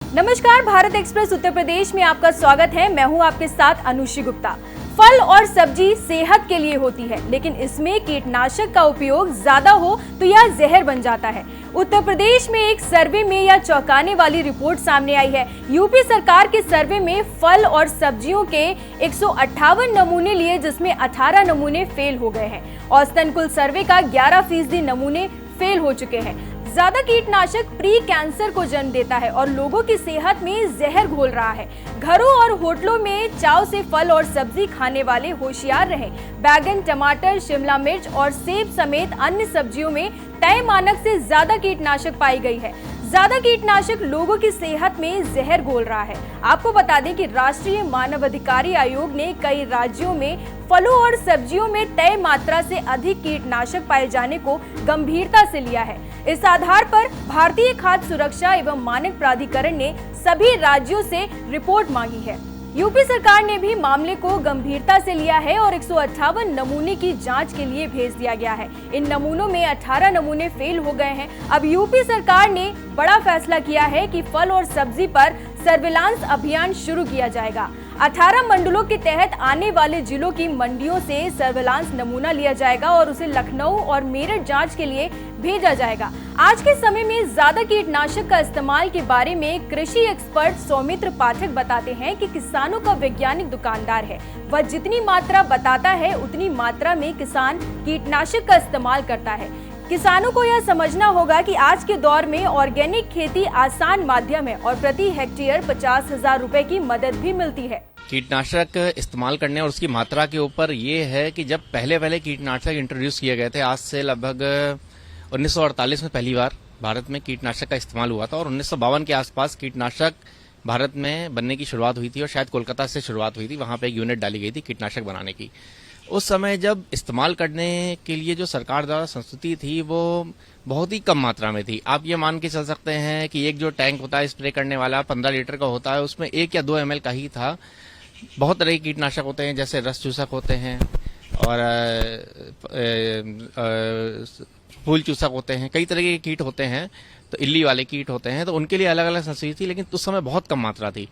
नमस्कार, भारत एक्सप्रेस उत्तर प्रदेश में आपका स्वागत है। मैं हूं आपके साथ अनुश्री गुप्ता। फल और सब्जी सेहत के लिए होती है, लेकिन इसमें कीटनाशक का उपयोग ज्यादा हो तो यह जहर बन जाता है। उत्तर प्रदेश में एक सर्वे में यह चौंकाने वाली रिपोर्ट सामने आई है। यूपी सरकार के सर्वे में फल और सब्जियों के 158 नमूने लिए, जिसमें 18 नमूने फेल हो गए हैं। औसतन कुल सर्वे का 11% नमूने फेल हो चुके हैं। ज्यादा कीटनाशक प्री कैंसर को जन्म देता है और लोगों की सेहत में जहर घोल रहा है। घरों और होटलों में चाव से फल और सब्जी खाने वाले होशियार रहें। बैगन, टमाटर, शिमला मिर्च और सेब समेत अन्य सब्जियों में तय मानक से ज्यादा कीटनाशक पाई गई है। ज्यादा कीटनाशक लोगों की सेहत में जहर घोल रहा है। आपको बता दें कि राष्ट्रीय मानवाधिकार आयोग ने कई राज्यों में फलों और सब्जियों में तय मात्रा से अधिक कीटनाशक पाए जाने को गंभीरता से लिया है। इस आधार पर भारतीय खाद्य सुरक्षा एवं मानक प्राधिकरण ने सभी राज्यों से रिपोर्ट मांगी है। यूपी सरकार ने भी मामले को गंभीरता से लिया है और 158 नमूने की जांच के लिए भेज दिया गया है। इन नमूनों में 18 नमूने फेल हो गए हैं। अब यूपी सरकार ने बड़ा फैसला किया है कि फल और सब्जी पर सर्विलांस अभियान शुरू किया जाएगा। 18 मंडलों के तहत आने वाले जिलों की मंडियों से सर्विलांस नमूना लिया जाएगा और उसे लखनऊ और मेरठ जांच के लिए भेजा जाएगा। आज के समय में ज्यादा कीटनाशक का इस्तेमाल के बारे में कृषि एक्सपर्ट सौमित्र पाठक बताते हैं कि किसानों का वैज्ञानिक दुकानदार है। वह जितनी मात्रा बताता है उतनी मात्रा में किसान कीटनाशक का इस्तेमाल करता है। किसानों को यह समझना होगा कि आज के दौर में ऑर्गेनिक खेती आसान माध्यम है और प्रति हेक्टेयर 50,000 रुपए की मदद भी मिलती है। कीटनाशक इस्तेमाल करने और उसकी मात्रा के ऊपर ये है कि जब पहले कीटनाशक इंट्रोड्यूस किए गए थे, आज से लगभग 1948 में पहली बार भारत में कीटनाशक का इस्तेमाल हुआ था और 1952 के आसपास कीटनाशक भारत में बनने की शुरुआत हुई थी और शायद कोलकाता से शुरुआत हुई थी। वहां पे एक यूनिट डाली गई थी कीटनाशक बनाने की। उस समय जब इस्तेमाल करने के लिए जो सरकार द्वारा संस्तुति थी वो बहुत ही कम मात्रा में थी। आप ये मान के चल सकते हैं कि एक जो टैंक होता है स्प्रे करने वाला 15 लीटर का होता है, उसमें 1 या 2 ml का ही था। बहुत तरह के कीटनाशक होते हैं, जैसे रस चूसक होते हैं और फूल चूसक होते हैं, कई तरह के कीट होते हैं, तो इल्ली वाले कीट होते हैं, तो उनके लिए अलग अलग संस्तुति थी, लेकिन उस समय बहुत कम मात्रा थी।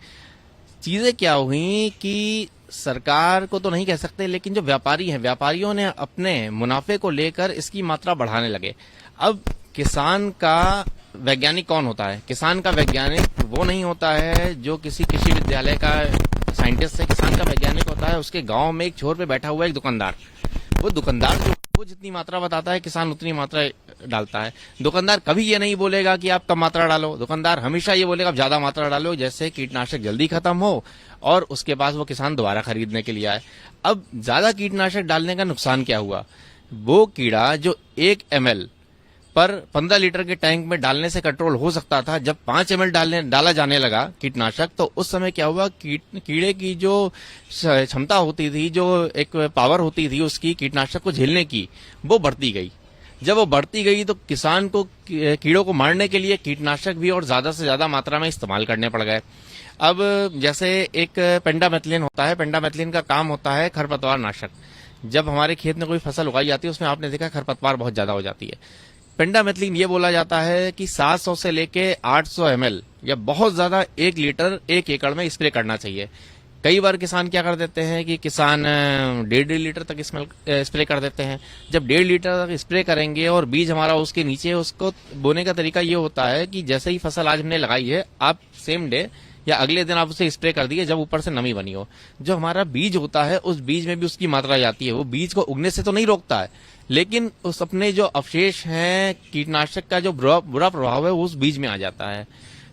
चीजें क्या हुई कि सरकार को तो नहीं कह सकते, लेकिन जो व्यापारी हैं, व्यापारियों ने अपने मुनाफे को लेकर इसकी मात्रा बढ़ाने लगे। अब किसान का वैज्ञानिक कौन होता है? किसान का वैज्ञानिक वो नहीं होता है जो किसी कृषि विद्यालय का साइंटिस्ट है। किसान का वैज्ञानिक होता है उसके गांव में एक छोर पे बैठा हुआ एक दुकानदार। वो दुकानदार जो वो जितनी मात्रा बताता है, किसान उतनी मात्रा डालता है। दुकानदार कभी ये नहीं बोलेगा कि आप कम मात्रा डालो। दुकानदार हमेशा ये बोलेगा आप ज्यादा मात्रा डालो, जैसे कीटनाशक जल्दी खत्म हो और उसके बाद वो किसान दोबारा खरीदने के लिए आए। अब ज्यादा कीटनाशक डालने का नुकसान क्या हुआ? वो कीड़ा जो 1 ml पर 15 लीटर के टैंक में डालने से कंट्रोल हो सकता था, जब 5 ml डाला जाने लगा कीटनाशक, तो उस समय क्या हुआ, कीड़े की जो क्षमता होती थी, जो एक पावर होती थी उसकी कीटनाशक को झेलने की, वो बढ़ती गई। जब वो बढ़ती गई तो किसान को कीड़ों को मारने के लिए कीटनाशक भी और ज्यादा से ज्यादा मात्रा में इस्तेमाल करने पड़ गए। अब जैसे एक पेंडामेथिलिन होता है, पेंडामेथिलिन का काम होता है खरपतवार नाशक। जब हमारे खेत में कोई फसल उगाई जाती है उसमें आपने देखा खरपतवार बहुत ज्यादा हो जाती है। पेंडामेथिलिन ये बोला जाता है कि 700 से लेके 800 ml या बहुत ज्यादा 1 लीटर 1 एकड़ में स्प्रे करना चाहिए। कई बार किसान क्या कर देते हैं कि किसान 1.5 लीटर तक स्प्रे कर देते हैं। जब 1.5 लीटर तक स्प्रे करेंगे और बीज हमारा उसके नीचे, उसको बोने का तरीका ये होता है कि जैसे ही फसल आज हमने लगाई है, आप सेम डे या अगले दिन आप उसे स्प्रे कर दिए जब ऊपर से नमी बनी हो। जो हमारा बीज होता है उस बीज में भी उसकी मात्रा जाती है। वो बीज को उगने से तो नहीं रोकता है, लेकिन उस अपने जो अवशेष हैं, कीटनाशक का जो बुरा प्रभाव है वो उस बीज में आ जाता है।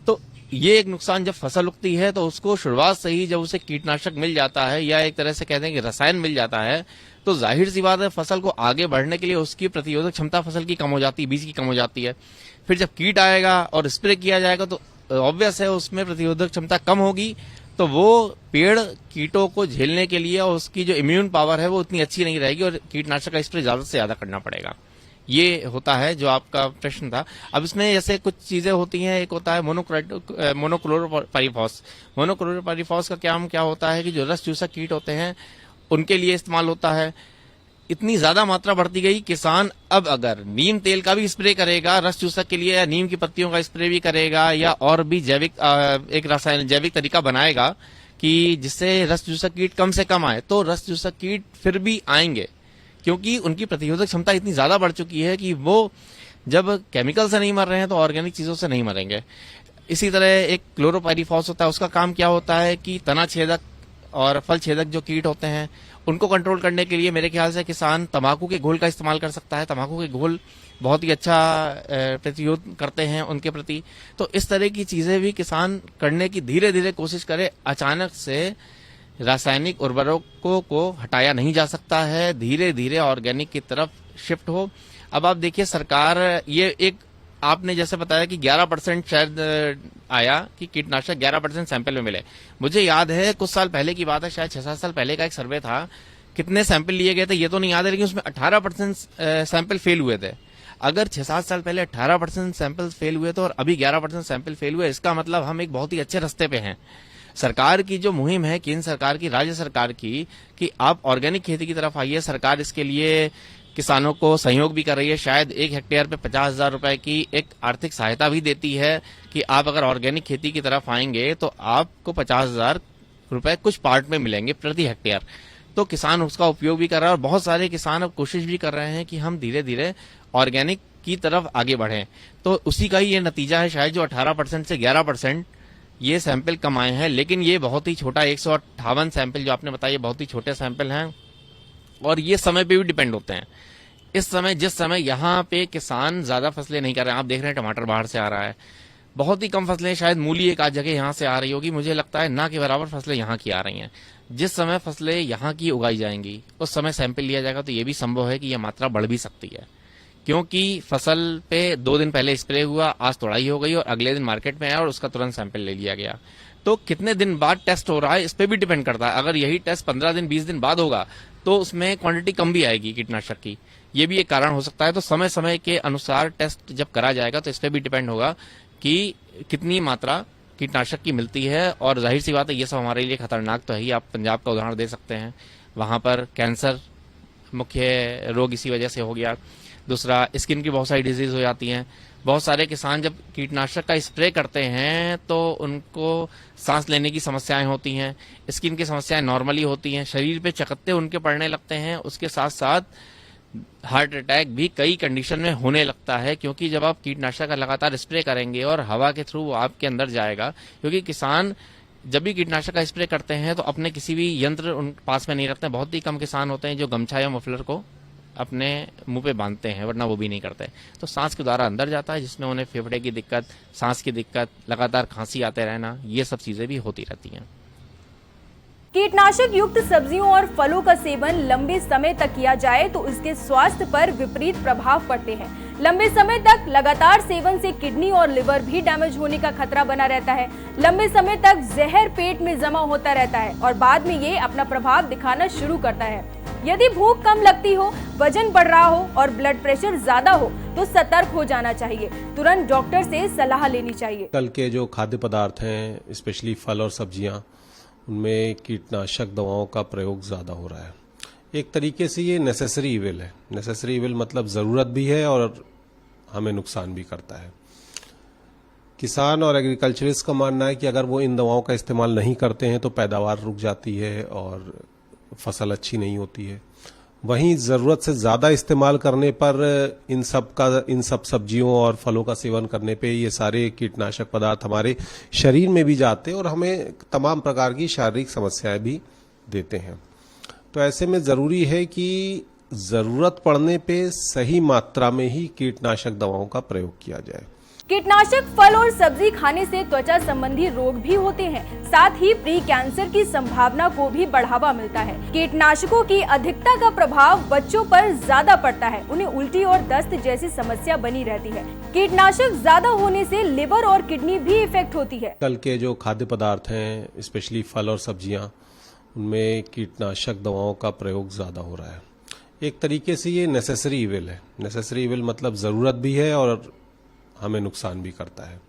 तो ये एक नुकसान, जब फसल उगती है तो उसको शुरुआत से ही जब उसे कीटनाशक मिल जाता है या एक तरह से कहते हैं कि रसायन मिल जाता है, तो जाहिर सी बात है फसल को आगे बढ़ने के लिए उसकी प्रतिरोधक क्षमता फसल की कम हो जाती है, बीज की कम हो जाती है। फिर जब कीट आएगा और स्प्रे किया जाएगा तो ऑब्वियस है उसमें प्रतिरोधक क्षमता कम होगी, तो वो पेड़ कीटों को झेलने के लिए और उसकी जो इम्यून पावर है वो उतनी अच्छी नहीं रहेगी और कीटनाशक का स्प्रे ज्यादा से ज्यादा करना पड़ेगा। ये होता है जो आपका प्रश्न था। अब इसमें जैसे कुछ चीजें होती हैं, एक होता है मोनोक्लोरोपाइरीफॉस। मोनोक्लोरोपाइरीफॉस का क्या होता है कि जो रस चूसक कीट होते हैं उनके लिए इस्तेमाल होता है। इतनी ज्यादा मात्रा बढ़ती गई, किसान अब अगर नीम तेल का भी स्प्रे करेगा रस चूसक के लिए, या नीम की पत्तियों का स्प्रे भी करेगा, या और भी एक रासायनिक जैविक तरीका बनाएगा कि जिससे रस चूसक कीट कम से कम आए, तो रस चूसक कीट फिर भी आएंगे, क्योंकि उनकी प्रतिरोधक क्षमता इतनी ज्यादा बढ़ चुकी है कि वो जब केमिकल से नहीं मर रहे हैं तो ऑर्गेनिक चीजों से नहीं मरेंगे। इसी तरह एक क्लोरोपाइरीफॉस होता है, उसका काम क्या होता है कि तना छेदक और फल छेदक जो कीट होते हैं उनको कंट्रोल करने के लिए मेरे ख्याल से किसान तंबाकू के घोल का इस्तेमाल कर सकता है। तंबाकू के घोल बहुत ही अच्छा प्रतिरोध करते हैं उनके प्रति। तो इस तरह की चीजें भी किसान करने की धीरे धीरे कोशिश करे। अचानक से रासायनिक उर्वरकों को हटाया नहीं जा सकता है, धीरे धीरे ऑर्गेनिक की तरफ शिफ्ट हो। अब आप देखिए सरकार, ये एक आपने जैसे बताया कि 11% शायद आया कि कीटनाशक 11% सैंपल में मिले। मुझे याद है कुछ साल पहले की बात है, शायद 6-7 साल पहले का एक सर्वे था, कितने सैंपल लिए गए थे ये तो नहीं याद है, लेकिन उसमें 18% सैंपल फेल हुए थे। अगर 6-7 साल पहले 18% सैंपल फेल हुए थे और अभी 11% सैंपल फेल हुए, इसका मतलब हम एक बहुत ही अच्छे रास्ते पे हैं। सरकार की जो मुहिम है, केंद्र सरकार की, राज्य सरकार की, कि आप ऑर्गेनिक खेती की तरफ आइए, सरकार इसके लिए किसानों को सहयोग भी कर रही है। शायद 1 हेक्टेयर पे 50,000 रुपए की एक आर्थिक सहायता भी देती है कि आप अगर ऑर्गेनिक खेती की तरफ आएंगे तो आपको 50,000 रुपए कुछ पार्ट में मिलेंगे प्रति हेक्टेयर। तो किसान उसका उपयोग भी कर रहा है और बहुत सारे किसान अब कोशिश भी कर रहे हैं कि हम धीरे धीरे ऑर्गेनिक की तरफ आगे बढ़ें। तो उसी का ही ये नतीजा है शायद जो 18% से 11% ये सैंपल कम आए हैं। लेकिन ये बहुत ही छोटा 158 सैंपल जो आपने बताया, बहुत ही छोटे सैंपल हैं और ये समय पे भी डिपेंड होते हैं। इस समय जिस समय यहाँ पे किसान ज्यादा फसलें नहीं कर रहे हैं, आप देख रहे हैं टमाटर बाहर से आ रहा है, बहुत ही कम फसलें, शायद मूली एक आध जगह यहाँ से आ रही होगी, मुझे लगता है ना के बराबर फसलें यहाँ की आ रही हैं। जिस समय फसलें यहाँ की उगाई जाएंगी उस समय सैंपल लिया जाएगा तो ये भी संभव है कि यह मात्रा बढ़ भी सकती है, क्योंकि फसल पे 2 दिन पहले स्प्रे हुआ, आज तोड़ाई हो गई और अगले दिन मार्केट में आया और उसका तुरंत सैंपल ले लिया गया। तो कितने दिन बाद टेस्ट हो रहा है इस पे भी डिपेंड करता है। अगर यही टेस्ट 15 दिन 20 दिन बाद होगा तो उसमें क्वांटिटी कम भी आएगी कीटनाशक की, ये भी एक कारण हो सकता है। तो समय समय के अनुसार टेस्ट जब करा जाएगा तो इस पे भी डिपेंड होगा कि कितनी मात्रा कीटनाशक की मिलती है। और जाहिर सी बात है ये सब हमारे लिए खतरनाक तो है ही। आप पंजाब का उदाहरण दे सकते हैं, वहां पर कैंसर मुख्य रोग इसी वजह से हो गया। दूसरा, स्किन की बहुत सारी डिजीज हो जाती हैं। बहुत सारे किसान जब कीटनाशक का स्प्रे करते हैं तो उनको सांस लेने की समस्याएं होती हैं, स्किन की समस्याएं नॉर्मली होती हैं, शरीर पे चकत्ते उनके पड़ने लगते हैं। उसके साथ साथ हार्ट अटैक भी कई कंडीशन में होने लगता है, क्योंकि जब आप कीटनाशक का लगातार स्प्रे करेंगे और हवा के थ्रू वो आपके अंदर जाएगा, क्योंकि किसान जब भी कीटनाशक का स्प्रे करते हैं तो अपने किसी भी यंत्र उन पास में नहीं रखते हैं। बहुत ही कम किसान होते हैं जो गमछा या मफलर को अपने मुंह पे बांधते हैं, वरना वो भी नहीं करते। तो सांस के द्वारा अंदर जाता है, जिसमें उन्हें फेफड़े की दिक्कत, सांस की दिक्कत, लगातार खांसी आते रहना, ये सब चीजें भी होती रहती हैं। कीटनाशक युक्त सब्जियों और फलों का सेवन लंबे समय तक किया जाए तो इसके स्वास्थ्य पर विपरीत प्रभाव पड़ते हैं। लंबे समय तक लगातार सेवन से किडनी और लिवर भी डैमेज होने का खतरा बना रहता है। लंबे समय तक जहर पेट में जमा होता रहता है और बाद में ये अपना प्रभाव दिखाना शुरू करता है। यदि भूख कम लगती हो, वजन बढ़ रहा हो और ब्लड प्रेशर ज्यादा हो तो सतर्क हो जाना चाहिए। तुरंत डॉक्टर से सलाह लेनी चाहिए। कल के जो खाद्य पदार्थ हैं, स्पेशली फल और सब्जियां, उनमें कीटनाशक दवाओं का प्रयोग ज्यादा हो रहा है। एक तरीके से ये नेसेसरी इविल है। नेसेसरी इविल मतलब जरूरत भी है और हमें नुकसान भी करता है। किसान और एग्रीकल्चरिस्ट का मानना है कि अगर वो इन दवाओं का इस्तेमाल नहीं करते हैं तो पैदावार रुक जाती है और फसल अच्छी नहीं होती है। वहीं जरूरत से ज्यादा इस्तेमाल करने पर इन दवाओं का इन सब सब्जियों और फलों का सेवन करने पे ये सारे कीटनाशक पदार्थ हमारे शरीर में भी जाते हैं और हमें तमाम प्रकार की शारीरिक समस्याएं भी देते हैं। तो ऐसे में जरूरी है कि जरूरत पड़ने पे सही मात्रा में ही कीटनाशक दवाओं का प्रयोग किया जाए। कीटनाशक फल और सब्जी खाने से त्वचा संबंधी रोग भी होते हैं, साथ ही प्री कैंसर की संभावना को भी बढ़ावा मिलता है। कीटनाशकों की अधिकता का प्रभाव बच्चों पर ज्यादा पड़ता है, उन्हें उल्टी और दस्त जैसी समस्या बनी रहती है। कीटनाशक ज्यादा होने से लिवर और किडनी भी इफेक्ट होती है। कल के जो खाद्य पदार्थ हैं, स्पेशली फल और सब्जियां, उनमें कीटनाशक दवाओं का प्रयोग ज्यादा हो रहा है। एक तरीके से ये नेसेसरी इविल है। नेसेसरी इविल मतलब जरूरत भी है और हमें नुकसान भी करता है।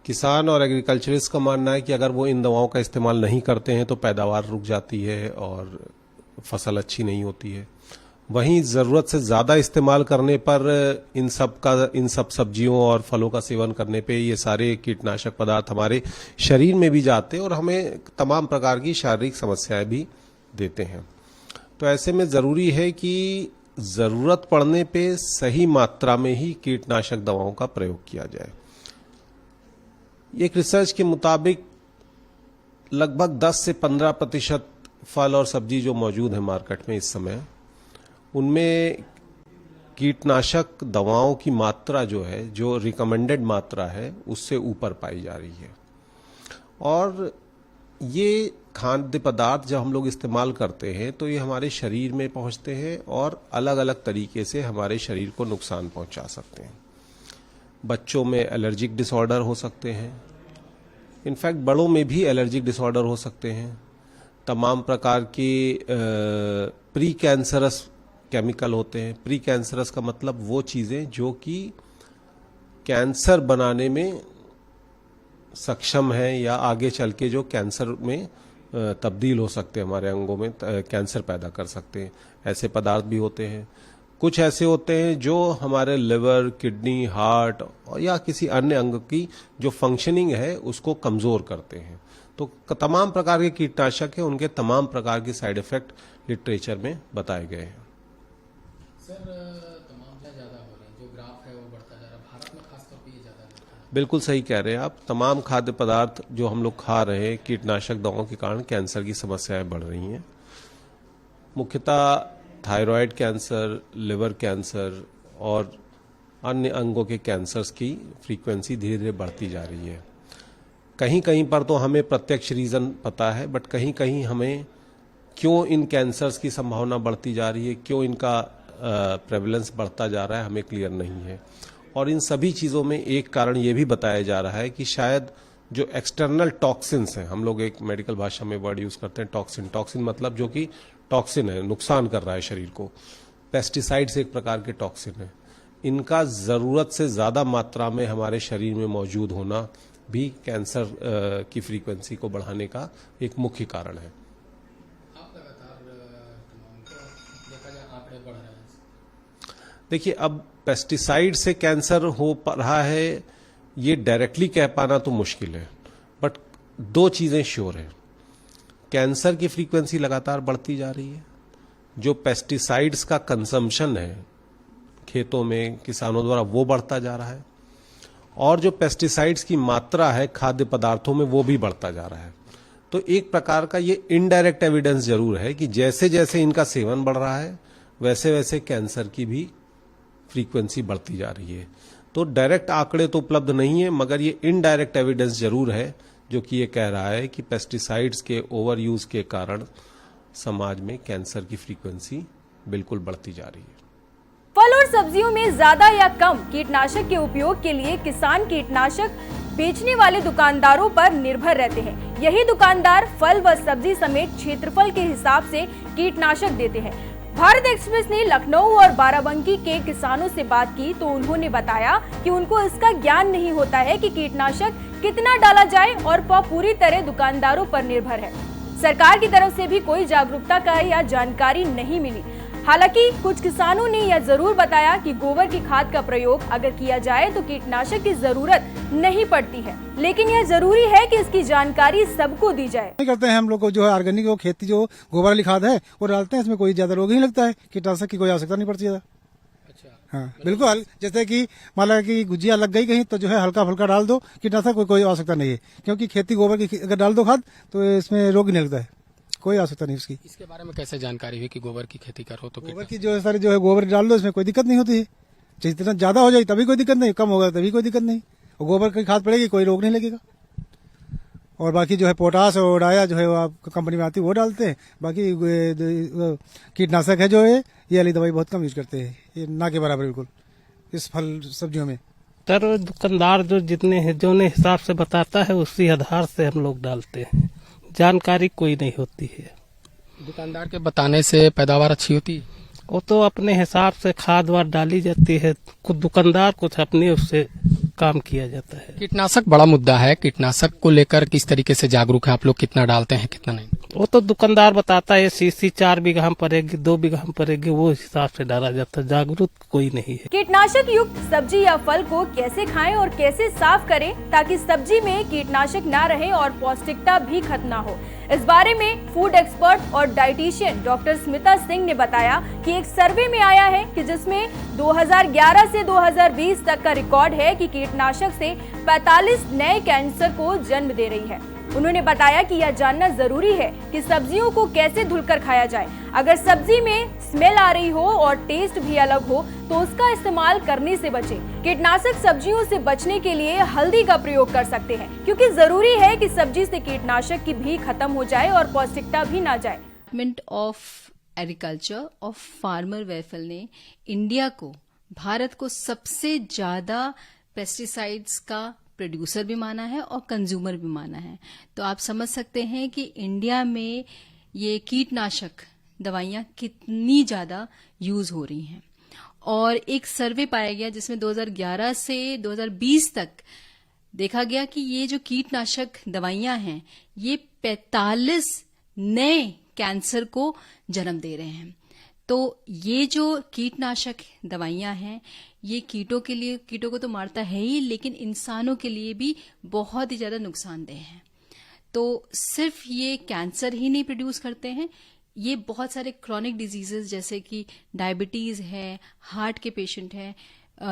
किसान और एग्रीकल्चरिस्ट का मानना है कि अगर वो इन दवाओं का इस्तेमाल नहीं करते हैं तो पैदावार रुक जाती है और फसल अच्छी नहीं होती है। वहीं जरूरत से ज्यादा इस्तेमाल करने पर इन सब सब्जियों और फलों का सेवन करने पे ये सारे कीटनाशक पदार्थ हमारे शरीर में भी जाते हैं और हमें तमाम प्रकार की शारीरिक समस्याएं भी देते हैं। तो ऐसे में जरूरी है कि जरूरत पड़ने पे सही मात्रा में ही कीटनाशक दवाओं का प्रयोग किया जाए। एक रिसर्च के मुताबिक लगभग 10 से 15% फल और सब्जी जो मौजूद है मार्केट में इस समय, उनमें कीटनाशक दवाओं की मात्रा जो है, जो रिकमेंडेड मात्रा है, उससे ऊपर पाई जा रही है। और ये खाद्य पदार्थ जब हम लोग इस्तेमाल करते हैं तो ये हमारे शरीर में पहुंचते हैं और अलग अलग तरीके से हमारे शरीर को नुकसान पहुंचा सकते हैं। बच्चों में एलर्जिक डिसऑर्डर हो सकते हैं, इनफैक्ट बड़ों में भी एलर्जिक डिसऑर्डर हो सकते हैं। तमाम प्रकार के प्री कैंसरस केमिकल होते हैं। प्री कैंसरस का मतलब वो चीजें जो कि कैंसर बनाने में सक्षम है या आगे चल के जो कैंसर में तब्दील हो सकते हैं, हमारे अंगों में कैंसर पैदा कर सकते हैं, ऐसे पदार्थ भी होते हैं। कुछ ऐसे होते हैं जो हमारे लिवर, किडनी, हार्ट या किसी अन्य अंग की जो फंक्शनिंग है उसको कमजोर करते हैं। तो तमाम प्रकार के कीटनाशक हैं, उनके तमाम प्रकार के साइड इफेक्ट लिटरेचर में बताए गए हैं। सर, तमाम ज्यादा हो रहे हैं, जो ग्राफ है वो बढ़ता जा रहा है, भारत में खासतौर पे ये ज्यादा दिखता है। बिल्कुल सही कह रहे हैं आप। तमाम खाद्य पदार्थ जो हम लोग खा रहे हैं, कीटनाशक दवाओं के कारण कैंसर की समस्याएं बढ़ रही हैं। मुख्यतः थायराइड कैंसर, लिवर कैंसर और अन्य अंगों के कैंसर्स की फ्रीक्वेंसी धीरे धीरे बढ़ती जा रही है। कहीं कहीं पर तो हमें प्रत्यक्ष रीजन पता है, बट कहीं कहीं हमें क्यों इन कैंसर्स की संभावना बढ़ती जा रही है, क्यों इनका प्रेवलेंस बढ़ता जा रहा है, हमें क्लियर नहीं है। और इन सभी चीज़ों में एक कारण ये भी बताया जा रहा है कि शायद जो एक्सटर्नल टॉक्सिन्स हैं, हम लोग एक मेडिकल भाषा में वर्ड यूज करते हैं टॉक्सिन मतलब जो कि टॉक्सिन है, नुकसान कर रहा है शरीर को। पेस्टिसाइड्स एक प्रकार के टॉक्सिन है, इनका जरूरत से ज्यादा मात्रा में हमारे शरीर में मौजूद होना भी कैंसर की फ्रीक्वेंसी को बढ़ाने का एक मुख्य कारण है। आप लगातार देखा जाए आंकड़े बढ़ रहे हैं। देखिए, अब पेस्टिसाइड से कैंसर हो रहा है ये डायरेक्टली कह पाना तो मुश्किल है, बट दो चीजें श्योर है। कैंसर की फ्रीक्वेंसी लगातार बढ़ती जा रही है, जो पेस्टिसाइड्स का कंजम्पशन है खेतों में किसानों द्वारा वो बढ़ता जा रहा है, और जो पेस्टिसाइड्स की मात्रा है खाद्य पदार्थों में वो भी बढ़ता जा रहा है। तो एक प्रकार का ये इनडायरेक्ट एविडेंस जरूर है कि जैसे जैसे इनका सेवन बढ़ रहा है वैसे वैसे कैंसर की भी फ्रीक्वेंसी बढ़ती जा रही है। तो डायरेक्ट आंकड़े तो उपलब्ध नहीं है, मगर ये इनडायरेक्ट एविडेंस जरूर है जो कि ये कह रहा है कि पेस्टिसाइड्स के ओवर यूज के कारण समाज में कैंसर की फ्रीक्वेंसी बिल्कुल बढ़ती जा रही है। फल और सब्जियों में ज्यादा या कम कीटनाशक के उपयोग के लिए किसान कीटनाशक बेचने वाले दुकानदारों पर निर्भर रहते हैं। यही दुकानदार फल व सब्जी समेत क्षेत्रफल के हिसाब से कीटनाशक देते हैं। भारत एक्सप्रेस ने लखनऊ और बाराबंकी के किसानों से बात की तो उन्होंने बताया कि उनको इसका ज्ञान नहीं होता है कि कीटनाशक कितना डाला जाए और वह पूरी तरह दुकानदारों पर निर्भर है। सरकार की तरफ से भी कोई जागरूकता का या जानकारी नहीं मिली। हालांकि कुछ किसानों ने यह जरूर बताया कि गोबर की खाद का प्रयोग अगर किया जाए तो कीटनाशक की जरूरत नहीं पड़ती है, लेकिन यह जरूरी है कि इसकी जानकारी सबको दी जाए। करते हैं हम लोग को जो है ऑर्गेनिक वो खेती जो गोबर वाली खाद है वो डालते हैं, इसमें कोई ज्यादा रोग नहीं लगता है, कीटनाशक की कोई आवश्यकता नहीं पड़ती ज्यादा। अच्छा, हाँ बिल्कुल, जैसे कि मान लो कि गुजिया लग गई कहीं तो जो है हल्का फुल्का डाल दो, कीटनाशक कोई आवश्यकता नहीं है, क्योंकि खेती गोबर की अगर डाल दो खाद तो इसमें रोग नहीं लगता है, कोई आवश्यकता नहीं उसकी। इसके बारे में कैसे जानकारी हुई कि गोबर की खेती करो तो गोबर की जो सारी जो है गोबर डाल दो, इसमें कोई दिक्कत नहीं होती है। जितना ज्यादा हो जाए तभी कोई दिक्कत नहीं, कम होगा तभी कोई दिक्कत नहीं, और गोबर की खाद पड़ेगी कोई रोग नहीं लगेगा। और बाकी जो है पोटास और डाया जो है वो आप कंपनी में आती है वो डालते हैं। बाकी कीटनाशक है जो है ये वाली दवाई बहुत कम यूज करते हैं, ये ना के बराबर बिल्कुल इस फल सब्जियों में। सर दुकानदार जो जितने हिसाब से बताता है उसी आधार से हम लोग डालते हैं, जानकारी कोई नहीं होती है। दुकानदार के बताने से पैदावार अच्छी होती है? वो तो अपने हिसाब से खाद वाद डाली जाती है, खुद दुकानदार कुछ अपने उससे काम किया जाता है। कीटनाशक बड़ा मुद्दा है, कीटनाशक को लेकर किस तरीके से जागरूक है आप लोग, कितना डालते हैं कितना नहीं? वो तो दुकानदार बताता है सीसी 4 बीघा में पड़ेगी, 2 बीघा में पड़ेगी, वो हिसाब से डाला जाता है। जागरूक कोई नहीं है। कीटनाशक युक्त सब्जी या फल को कैसे खाएं और कैसे साफ करें ताकि सब्जी में कीटनाशक ना रहे और पौष्टिकता भी खत्म ना हो, इस बारे में फूड एक्सपर्ट और डाइटिशियन डॉक्टर स्मिता सिंह ने बताया कि एक सर्वे में आया है कि जिसमें 2011 से 2020 तक का रिकॉर्ड है कि कीटनाशक से 45 नए कैंसर को जन्म दे रही है। उन्होंने बताया कि यह जानना जरूरी है कि सब्जियों को कैसे धुलकर खाया जाए। अगर सब्जी में स्मेल आ रही हो और टेस्ट भी अलग हो तो उसका इस्तेमाल करने से बचें। कीटनाशक सब्जियों से बचने के लिए हल्दी का प्रयोग कर सकते हैं, क्योंकि जरूरी है कि सब्जी से कीटनाशक की भी खत्म हो जाए और पौष्टिकता भी ना जाए। Department of agriculture of farmer welfare ने इंडिया को, भारत को सबसे ज्यादा पेस्टिसाइड्स का प्रोड्यूसर भी माना है और कंज्यूमर भी माना है। तो आप समझ सकते हैं कि इंडिया में ये कीटनाशक दवाइयां कितनी ज्यादा यूज हो रही हैं। और एक सर्वे पाया गया जिसमें 2011 से 2020 तक देखा गया कि ये जो कीटनाशक दवाइयां हैं ये 45 नए कैंसर को जन्म दे रहे हैं। तो ये जो कीटनाशक दवाइयां हैं ये कीटों को तो मारता है ही, लेकिन इंसानों के लिए भी बहुत ही ज्यादा नुकसानदेह है। तो सिर्फ ये कैंसर ही नहीं प्रोड्यूस करते हैं, ये बहुत सारे क्रॉनिक डिजीजेस जैसे कि डायबिटीज है, हार्ट के पेशेंट हैं,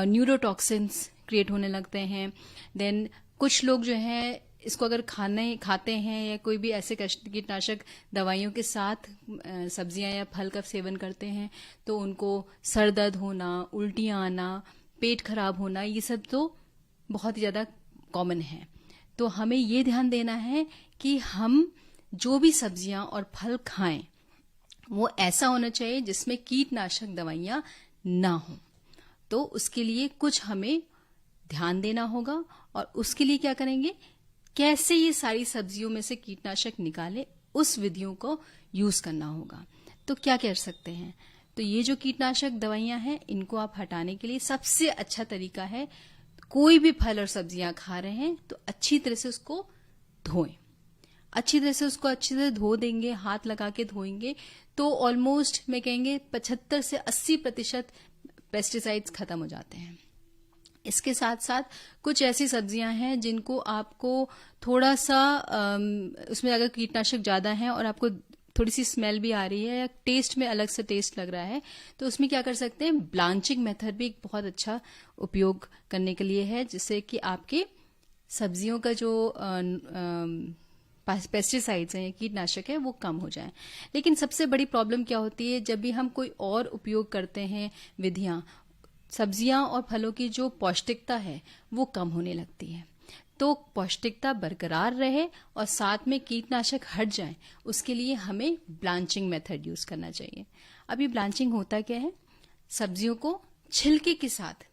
न्यूरोटॉक्सिन्स क्रिएट होने लगते हैं। देन कुछ लोग जो है इसको अगर खाते हैं या कोई भी ऐसे कीटनाशक दवाइयों के साथ सब्जियां या फल का सेवन करते हैं तो उनको सर दर्द होना, उल्टियां आना, पेट खराब होना, ये सब तो बहुत ही ज्यादा कॉमन है। तो हमें ये ध्यान देना है कि हम जो भी सब्जियां और फल खाएं वो ऐसा होना चाहिए जिसमें कीटनाशक दवाइयां ना हो। तो उसके लिए कुछ हमें ध्यान देना होगा और उसके लिए क्या करेंगे, कैसे ये सारी सब्जियों में से कीटनाशक निकाले, उस विधियों को यूज करना होगा। तो क्या कर सकते हैं, तो ये जो कीटनाशक दवाइयां हैं इनको आप हटाने के लिए सबसे अच्छा तरीका है, कोई भी फल और सब्जियां खा रहे हैं तो अच्छी तरह से उसको धोएं। अच्छी तरह से उसको अच्छी तरह धो देंगे, हाथ लगा के धोएंगे तो ऑलमोस्ट मैं कहेंगे 75 से 80% पेस्टिसाइड्स खत्म हो जाते हैं। इसके साथ साथ कुछ ऐसी सब्जियां हैं जिनको आपको थोड़ा सा उसमें अगर कीटनाशक ज्यादा है और आपको थोड़ी सी स्मेल भी आ रही है या टेस्ट में अलग से टेस्ट लग रहा है तो उसमें क्या कर सकते हैं, ब्लांचिंग मेथड भी एक बहुत अच्छा उपयोग करने के लिए है, जिससे कि आपके सब्जियों का जो पेस्टिसाइड्स हैं, कीटनाशक है, वो कम हो जाए। लेकिन सबसे बड़ी प्रॉब्लम क्या होती है, जब भी हम कोई और उपयोग करते हैं विधियां, सब्जियां और फलों की जो पौष्टिकता है वो कम होने लगती है। तो पौष्टिकता बरकरार रहे और साथ में कीटनाशक हट जाए, उसके लिए हमें ब्लांचिंग मेथड यूज करना चाहिए। अब ये ब्लांचिंग होता क्या है, सब्जियों को छिलके के साथ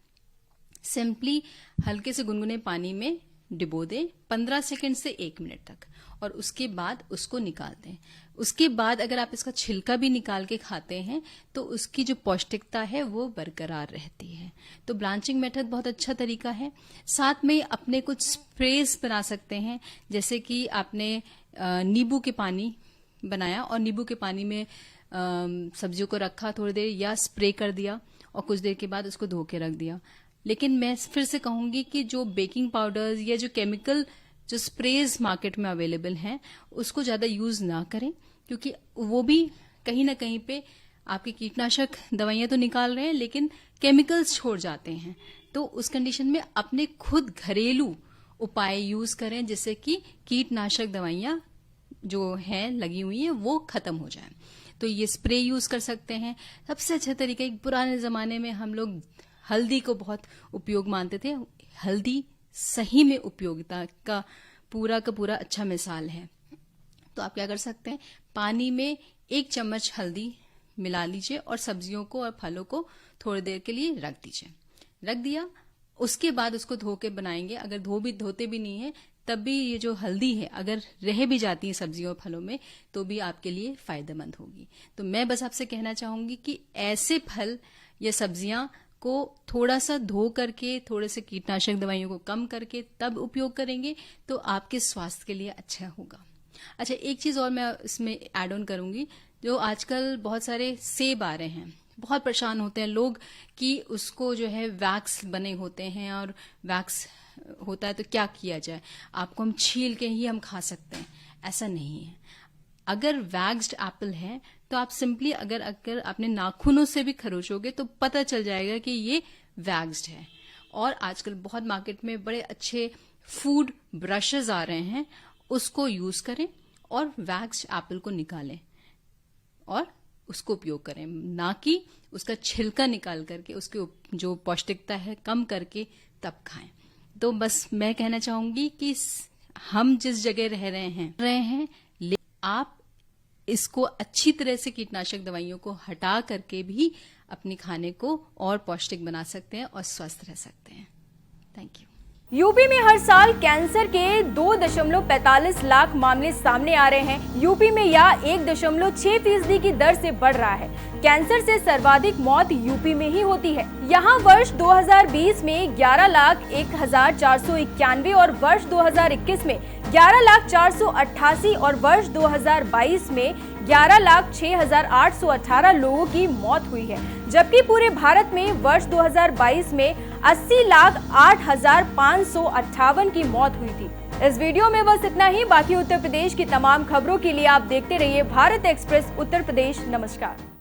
सिंपली हल्के से गुनगुने पानी में डिबो दें 15 सेकंड से 1 मिनट तक और उसके बाद उसको निकाल दें। उसके बाद अगर आप इसका छिलका भी निकाल के खाते हैं तो उसकी जो पौष्टिकता है वो बरकरार रहती है। तो ब्लांचिंग मेथड बहुत अच्छा तरीका है। साथ में अपने कुछ स्प्रेज बना सकते हैं, जैसे कि आपने नींबू के पानी बनाया और नींबू के पानी में सब्जियों को रखा थोड़ी देर या स्प्रे कर दिया और कुछ देर के बाद उसको धो के रख दिया। लेकिन मैं फिर से कहूंगी कि जो बेकिंग पाउडर्स या जो केमिकल जो स्प्रेज मार्केट में अवेलेबल हैं उसको ज्यादा यूज ना करें, क्योंकि वो भी कहीं ना कहीं पे आपके कीटनाशक दवाइयां तो निकाल रहे हैं लेकिन केमिकल्स छोड़ जाते हैं। तो उस कंडीशन में अपने खुद घरेलू उपाय यूज करें जिससे कि कीटनाशक दवाइयां जो हैं लगी हुई हैं वो खत्म हो जाए। तो ये स्प्रे यूज कर सकते हैं। सबसे अच्छा तरीका, एक पुराने जमाने में हम लोग हल्दी को बहुत उपयोग मानते थे। हल्दी सही में उपयोगिता का पूरा अच्छा मिसाल है। तो आप क्या कर सकते हैं, पानी में 1 चम्मच हल्दी मिला लीजिए और सब्जियों को और फलों को थोड़ी देर के लिए रख दीजिए। रख दिया, उसके बाद उसको धो के बनाएंगे। अगर धोते भी नहीं है तब भी ये जो हल्दी है अगर रह भी जाती है सब्जियों और फलों में तो भी आपके लिए फायदेमंद होगी। तो मैं बस आपसे कहना चाहूंगी कि ऐसे फल या सब्जियां को थोड़ा सा धो करके, थोड़े से कीटनाशक दवाइयों को कम करके तब उपयोग करेंगे तो आपके स्वास्थ्य के लिए अच्छा होगा। अच्छा, एक चीज और मैं इसमें ऐड ऑन करूंगी। जो आजकल बहुत सारे सेब आ रहे हैं, बहुत परेशान होते हैं लोग कि उसको जो है वैक्स बने होते हैं और वैक्स होता है तो क्या किया जाए, आपको हम छील के ही हम खा सकते हैं। ऐसा नहीं है। अगर वैक्स्ड एप्पल है तो आप सिंपली अगर अपने नाखूनों से भी खरोचोगे तो पता चल जाएगा कि ये वैक्स्ड है। और आजकल बहुत मार्केट में बड़े अच्छे फूड ब्रशेस आ रहे हैं, उसको यूज करें और वैक्स्ड एप्पल को निकालें और उसको उपयोग करें, ना कि उसका छिलका निकाल करके उसके जो पौष्टिकता है कम करके तब खाएं। तो बस मैं कहना चाहूंगी कि हम जिस जगह रह रहे हैं आप इसको अच्छी तरह से कीटनाशक दवाइयों को हटा करके भी अपने खाने को और पौष्टिक बना सकते हैं और स्वस्थ रह सकते हैं। Thank you. यूपी में हर साल कैंसर के 2.45 लाख मामले सामने आ रहे हैं। यूपी में यह 1.6% की दर से बढ़ रहा है। कैंसर से सर्वाधिक मौत यूपी में ही होती है। यहाँ वर्ष 2020 में 11,01,491 और वर्ष 2021 में 11,04,88 और वर्ष 2022 में 11,06,818 लोगों की मौत हुई है, जबकि पूरे भारत में वर्ष 2022 में 80,08,558 की मौत हुई थी। इस वीडियो में बस इतना ही। बाकी उत्तर प्रदेश की तमाम खबरों के लिए आप देखते रहिए भारत एक्सप्रेस उत्तर प्रदेश। नमस्कार।